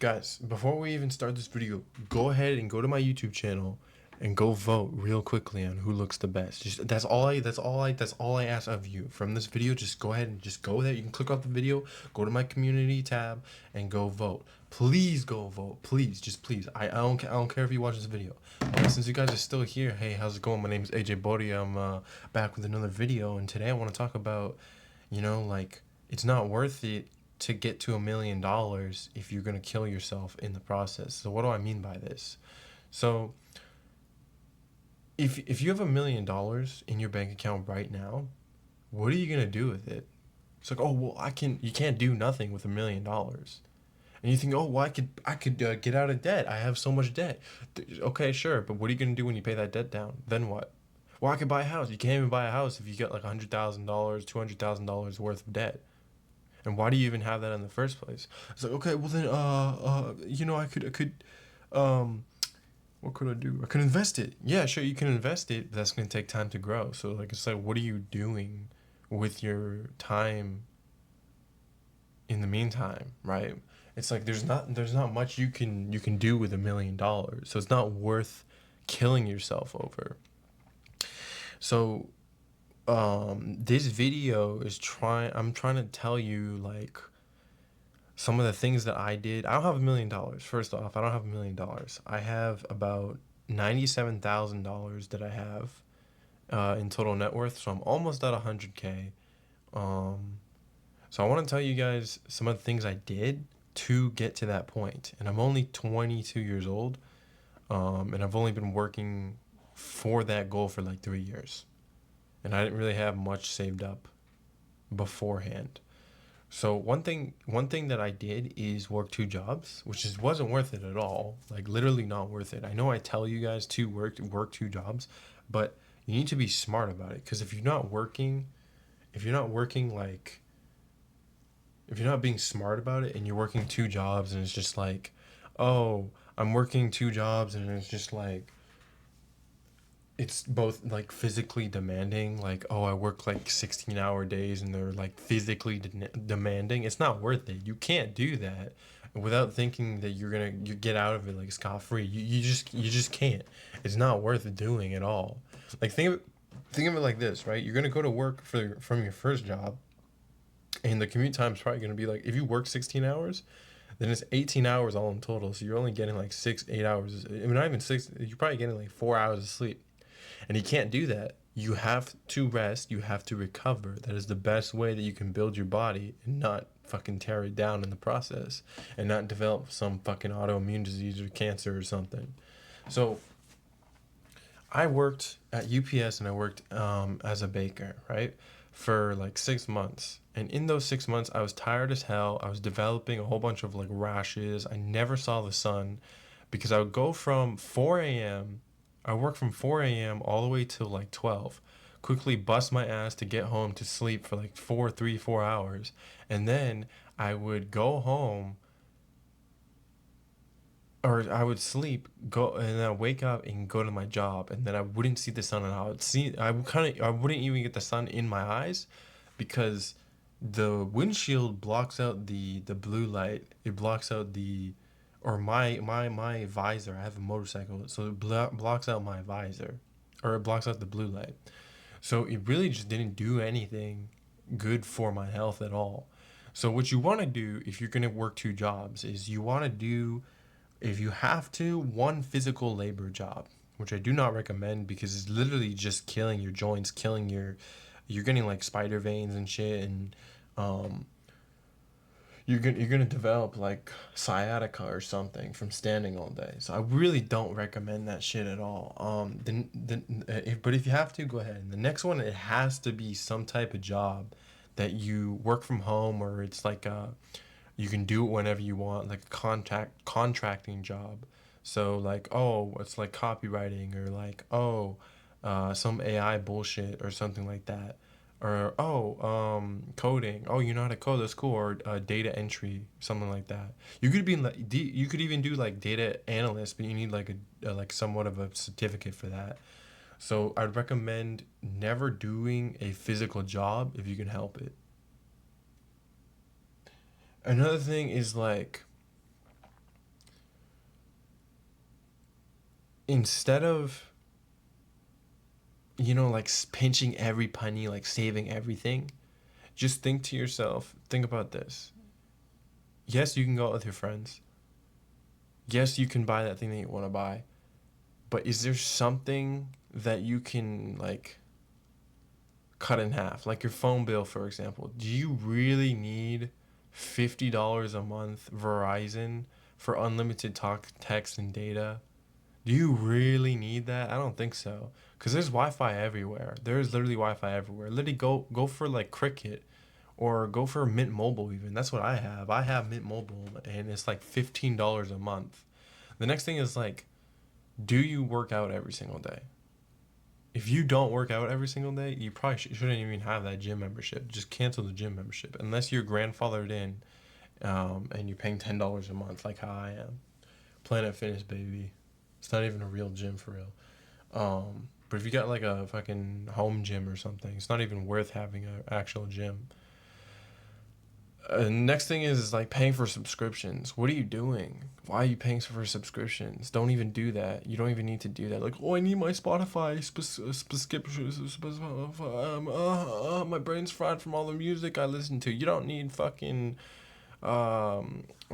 Guys, before we even start this video, go ahead and go to my YouTube channel and go vote real quickly on who looks the best. Just that's all I ask of you from this video. Just go ahead and just go there. You can click off the video, go to my community tab, and go vote. Please go vote. Please, just please. I don't care if you watch this video. Since you guys are still here, hey, how's it going? My name is AJ Bodie. I'm back with another video, and today I want to talk about, like, it's not worth it to get to $1 million if you're gonna kill yourself in the process. So what do I mean by this? So if you have $1 million in your bank account right now, what are you gonna do with it? It's like, oh well, you can't do nothing with $1 million. And you think, oh well, I could get out of debt. I have so much debt. Okay, sure, but what are you gonna do when you pay that debt down? Then what? Well, I could buy a house. You can't even buy a house if you get like $100,000, $200,000 worth of debt. And why do you even have that in the first place? It's like, okay, well then, um, what could I do? I could invest it. Yeah, sure, you can invest it, but that's gonna take time to grow. So like, it's like, what are you doing with your time in the meantime, right? It's like there's not much you can do with $1 million. So it's not worth killing yourself over. So this video is I'm trying to tell you like some of the things that I did. I don't have $1 million. First off, I don't have $1 million. I have about $97,000 that I have in total net worth. So I'm almost at 100K. Um, so I want to tell you guys some of the things I did to get to that point. And I'm only 22 years old. And I've only been working for that goal for like 3 years. And I didn't really have much saved up beforehand. So one thing that I did is work two jobs, which wasn't worth it at all. Like literally not worth it. I know I tell you guys to work two jobs, but you need to be smart about it. Because if you're not being smart about it and you're working two jobs and it's just like, oh, I'm working two jobs and it's just like it's both like physically demanding, like, oh, I work like 16-hour days and they're like physically demanding. It's not worth it. You can't do that without thinking that you get out of it like scot-free. You just can't. It's not worth doing at all. Like think of it like this, right? You're gonna go to work from your first job, and the commute time is probably gonna be like, if you work 16 hours, then it's 18 hours all in total. So you're only getting like 8 hours. I mean, not even six. You're probably getting like 4 hours of sleep. And you can't do that. You have to rest. You have to recover. That is the best way that you can build your body and not fucking tear it down in the process and not develop some fucking autoimmune disease or cancer or something. So I worked at UPS and I worked as a baker, right? For like 6 months. And in those 6 months, I was tired as hell. I was developing a whole bunch of like rashes. I never saw the sun because I would go from 4 a.m. I work from 4 a.m. all the way till like 12. Quickly bust my ass to get home to sleep for like 4 hours. And then I would go home, or I would sleep, go, and then I'd wake up and go to my job. And then I wouldn't see the sun, and I wouldn't even get the sun in my eyes because the windshield blocks out the blue light. It blocks out or my visor. I have a motorcycle, so it blocks out my visor, or it blocks out the blue light. So it really just didn't do anything good for my health at all. So what you want to do if you're going to work two jobs is you want to do, if you have to, one physical labor job, which I do not recommend because it's literally just killing your joints, you're getting like spider veins and shit, and um you're gonna develop like sciatica or something from standing all day. So I really don't recommend that shit at all. But if you have to, go ahead. And the next one, it has to be some type of job that you work from home, or it's like you can do it whenever you want, like a contracting job. So like, oh, it's like copywriting, or like, oh, some AI bullshit or something like that. Or oh, coding. Oh, you know how to code. That's cool. Or data entry, something like that. You could even do like data analyst, but you need like a like somewhat of a certificate for that. So I'd recommend never doing a physical job if you can help it. Another thing is like, instead of, like pinching every penny, like saving everything, just think to yourself, think about this. Yes, you can go out with your friends. Yes, you can buy that thing that you want to buy. But is there something that you can, like, cut in half? Like your phone bill, for example. Do you really need $50 a month Verizon for unlimited talk, text, and data? Do you really need that? I don't think so. Cause there's Wi-Fi everywhere. There's literally Wi-Fi everywhere. Literally go for like Cricket, or go for Mint Mobile even. That's what I have. I have Mint Mobile, and it's like $15 a month. The next thing is like, do you work out every single day? If you don't work out every single day, you probably shouldn't even have that gym membership. Just cancel the gym membership unless you're grandfathered in, and you're paying $10 a month, like how I am. Planet Fitness, baby. It's not even a real gym for real. But if you got like a fucking home gym or something, it's not even worth having an actual gym. Next thing is like paying for subscriptions. What are you doing? Why are you paying for subscriptions? Don't even do that. You don't even need to do that. Like, oh, I need my Spotify subscriptions. My brain's fried from all the music I listen to. You don't need fucking a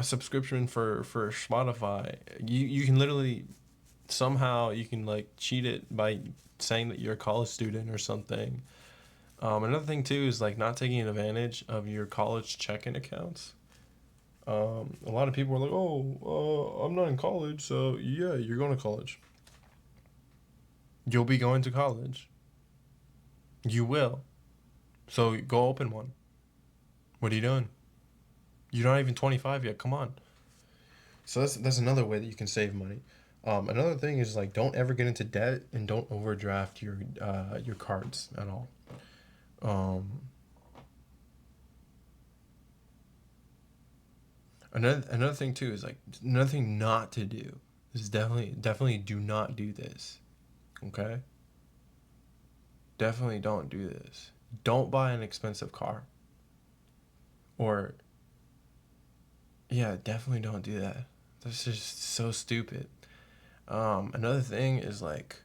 subscription for Spotify. You can literally, somehow you can like cheat it by saying that you're a college student or something. Another thing too is like not taking advantage of your college checking accounts. A lot of people are like, "Oh, I'm not in college, so yeah, you're going to college. You'll be going to college. You will. So go open one. What are you doing? You're not even 25 yet. Come on." So that's another way that you can save money. Another thing is like don't ever get into debt, and don't overdraft your cards at all. Um, another thing too is like another thing not to do. This is definitely do not do this. Okay? Definitely don't do this. Don't buy an expensive car. Or yeah, definitely don't do that. That's just so stupid. Another thing is like,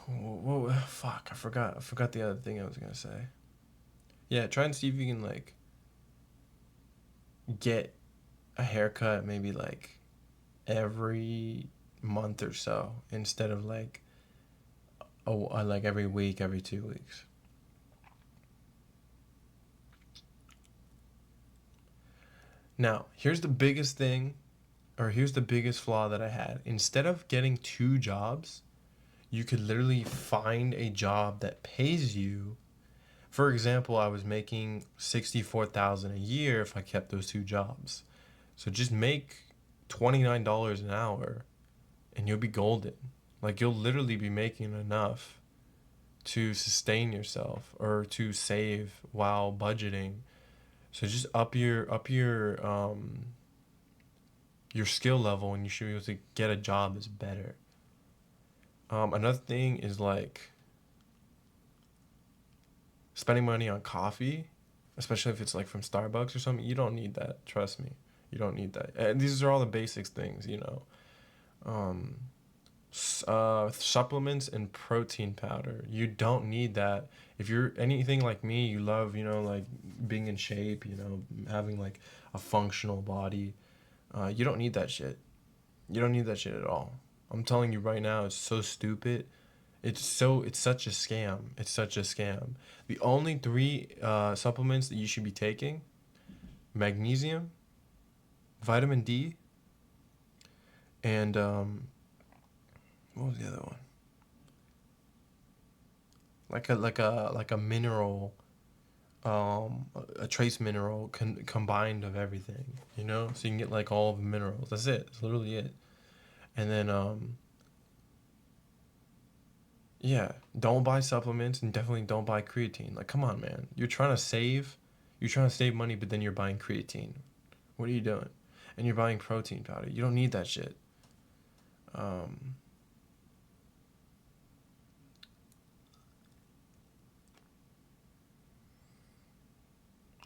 whoa, fuck, I forgot the other thing I was gonna say. Yeah, try and see if you can like get a haircut maybe like every month or so, instead of like, oh, like every week, every 2 weeks. Now, here's the biggest thing, or here's the biggest flaw that I had. Instead of getting two jobs, you could literally find a job that pays you. For example, I was making 64,000 a year if I kept those two jobs. So just make $29 an hour, and you'll be golden. Like you'll literally be making enough to sustain yourself or to save while budgeting. So just up your skill level, and you should be able to get a job that's better. Another thing is like spending money on coffee, especially if it's like from Starbucks or something. You don't need that. Trust me, you don't need that. And these are all the basics things. Um, Supplements and protein powder. You don't need that. If you're anything like me, you love, like being in shape, having like a functional body. You don't need that shit. You don't need that shit at all. I'm telling you right now, it's so stupid. It's such a scam. It's such a scam. The only three supplements that you should be taking: magnesium, vitamin D, and what was the other one? Like a mineral, a trace mineral combined of everything. So you can get like all of the minerals. That's it. That's literally it. And then yeah, don't buy supplements, and definitely don't buy creatine. Like, come on, man. You're trying to save money, but then you're buying creatine. What are you doing? And you're buying protein powder. You don't need that shit. Um,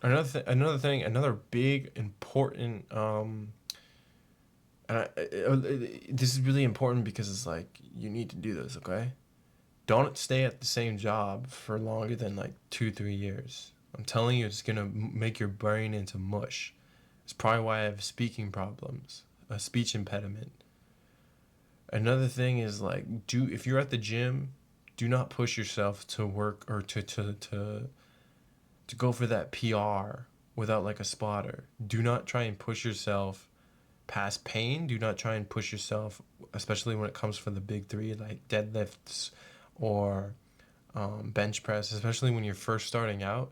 Another big important and this is really important because it's like you need to do this, okay? Don't stay at the same job for longer than like 2 3 years. I'm telling you, it's gonna make your brain into mush. It's probably why I have speaking problems, a speech impediment. Another thing is like, do if you're at the gym, do not push yourself to work or to go for that PR without like a spotter. Do not try and push yourself past pain. Do not try and push yourself, especially when it comes for the big three like deadlifts or bench press, especially when you're first starting out.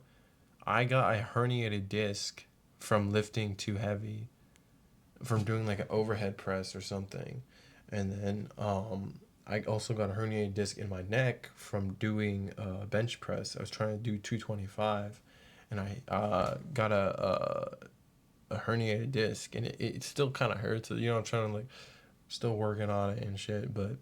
I got a herniated disc from lifting too heavy, from doing like an overhead press or something. And then I also got a herniated disc in my neck from doing bench press. I was trying to do 225 and I got a herniated disc and it still kind of hurts. You know, I'm trying to like, still working on it and shit. But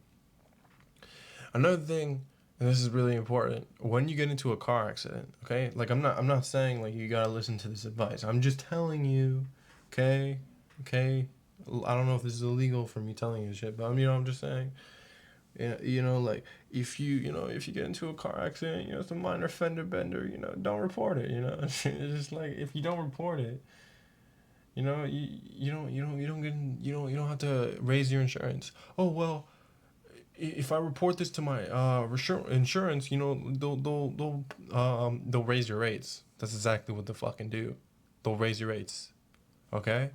another thing, and this is really important, when you get into a car accident, okay? Like I'm not saying like you gotta listen to this advice. I'm just telling you, okay? Okay? I don't know if this is illegal for me telling you shit, but I'm just saying. Yeah, like if you get into a car accident, it's a minor fender bender, don't report it, It's just like if you don't report it, you don't have to raise your insurance. Oh well, if I report this to my insurance, they'll raise your rates. That's exactly what they'll fucking do. They'll raise your rates. Okay,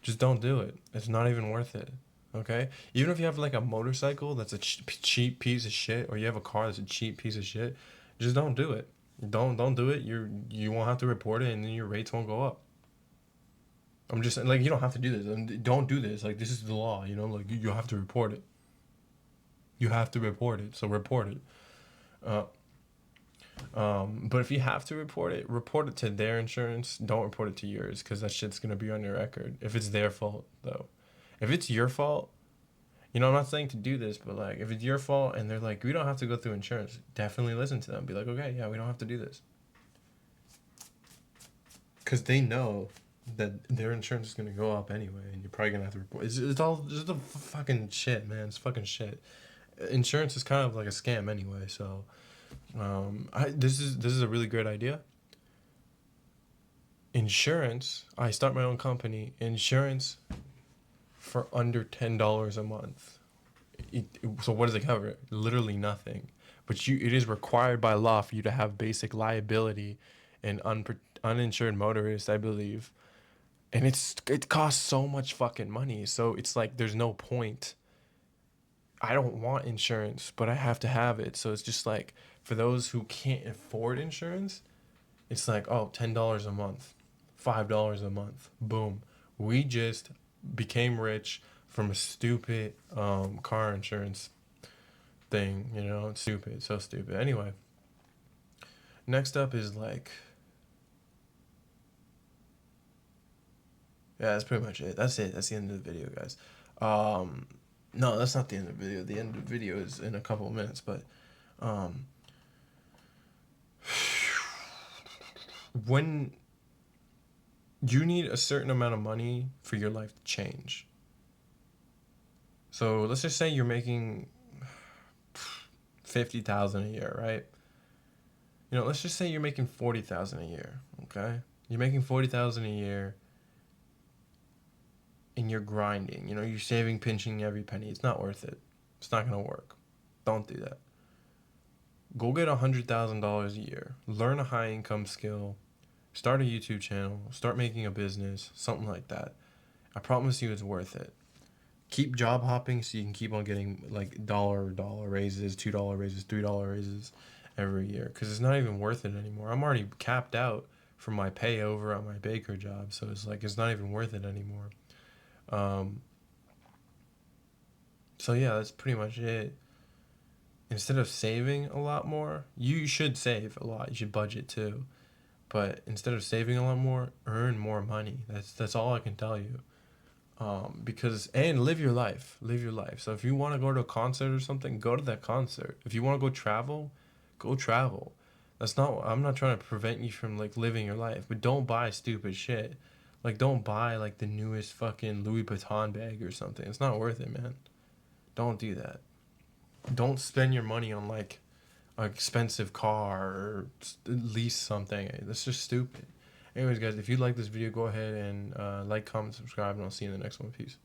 just don't do it. It's not even worth it. Okay, even if you have like a motorcycle that's a cheap piece of shit, or you have a car that's a cheap piece of shit, just don't do it. Don't do it. You won't have to report it, and then your rates won't go up. I'm just like you don't have to do this. And don't do this. Like this is the law. Like you have to report it. You have to report it. So report it. Uh, but if you have to report it to their insurance. Don't report it to yours because that shit's gonna be on your record. If it's their fault though, if it's your fault, I'm not saying to do this, but like if it's your fault and they're like, we don't have to go through insurance, definitely listen to them. Be like, okay, yeah, we don't have to do this, because they know that their insurance is gonna go up anyway, and you're probably gonna have to report. It's all just a fucking shit, man. It's fucking shit. Insurance is kind of like a scam anyway, so this is a really great idea. Insurance. I start my own company. Insurance for under $10 a month. So what does it cover? Literally nothing. But it is required by law for you to have basic liability and uninsured motorists, I believe. And it costs so much fucking money. So it's like there's no point. I don't want insurance, but I have to have it. So it's just like for those who can't afford insurance, it's like, oh, $10 a month, $5 a month. Boom. We just became rich from a stupid car insurance thing, It's stupid, so stupid. Anyway, next up is like, yeah, that's pretty much it. That's it. That's the end of the video, guys. Um, no, that's not the end of the video. The end of the video is in a couple of minutes, but um, when you need a certain amount of money for your life to change. So let's just say you're making 50,000 a year, right? Let's just say you're making 40,000 a year, okay? You're making 40,000 a year and you're grinding. You're saving, pinching every penny. It's not worth it. It's not gonna work. Don't do that. Go get $100,000 a year. Learn a high income skill. Start a YouTube channel. Start making a business. Something like that. I promise you, it's worth it. Keep job hopping so you can keep on getting like dollar raises, $2 raises, $3 raises every year, because it's not even worth it anymore. I'm already capped out for my pay over at my baker job, so it's like it's not even worth it anymore. Um, so yeah, that's pretty much it. Instead of saving a lot more, you should save a lot. You should budget too, but instead of saving a lot more, earn more money. That's all I can tell you. Because and live your life. Live your life. So if you want to go to a concert or something, go to that concert. If you want to go travel, go travel. That's not. I'm not trying to prevent you from like living your life, but don't buy stupid shit. Like, don't buy like the newest fucking Louis Vuitton bag or something. It's not worth it, man. Don't do that. Don't spend your money on like an expensive car or lease something. That's just stupid. Anyways, guys, if you like this video, go ahead and like, comment, subscribe, and I'll see you in the next one. Peace.